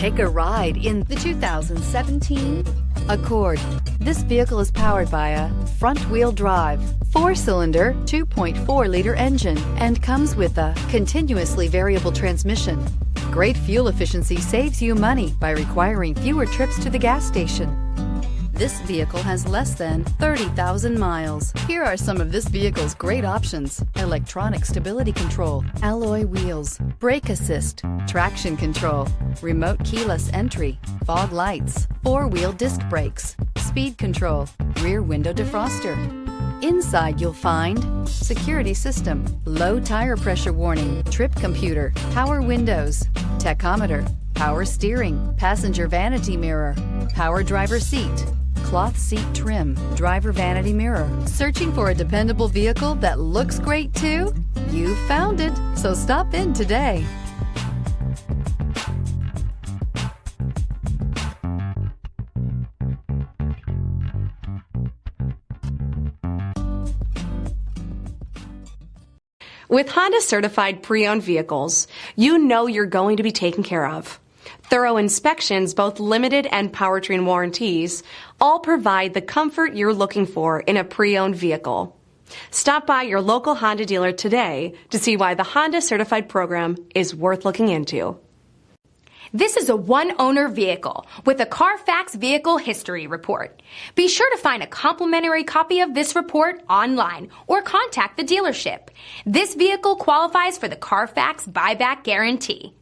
Take a ride in the 2017 Accord. This vehicle is powered by a front-wheel drive, 4-cylinder, 2.4-liter engine, and comes with a continuously variable transmission. Great fuel efficiency saves you money by requiring fewer trips to the gas station. This vehicle has less than 30,000 miles. Here are some of this vehicle's great options: electronic stability control, alloy wheels, brake assist, traction control, remote keyless entry, fog lights, 4-wheel disc brakes, speed control, rear window defroster. Inside you'll find security system, low tire pressure warning, trip computer, power windows, tachometer, power steering, passenger vanity mirror, power driver seat, cloth seat trim, driver vanity mirror. Searching for a dependable vehicle that looks great too? You found it, so stop in today. With Honda certified pre-owned vehicles, you know you're going to be taken care of. Thorough inspections, both limited and powertrain warranties, all provide the comfort you're looking for in a pre-owned vehicle. Stop by your local Honda dealer today to see why the Honda certified program is worth looking into. This is a one-owner vehicle with a Carfax Vehicle History Report. Be sure to find a complimentary copy of this report online or contact the dealership. This vehicle qualifies for the Carfax Buyback Guarantee.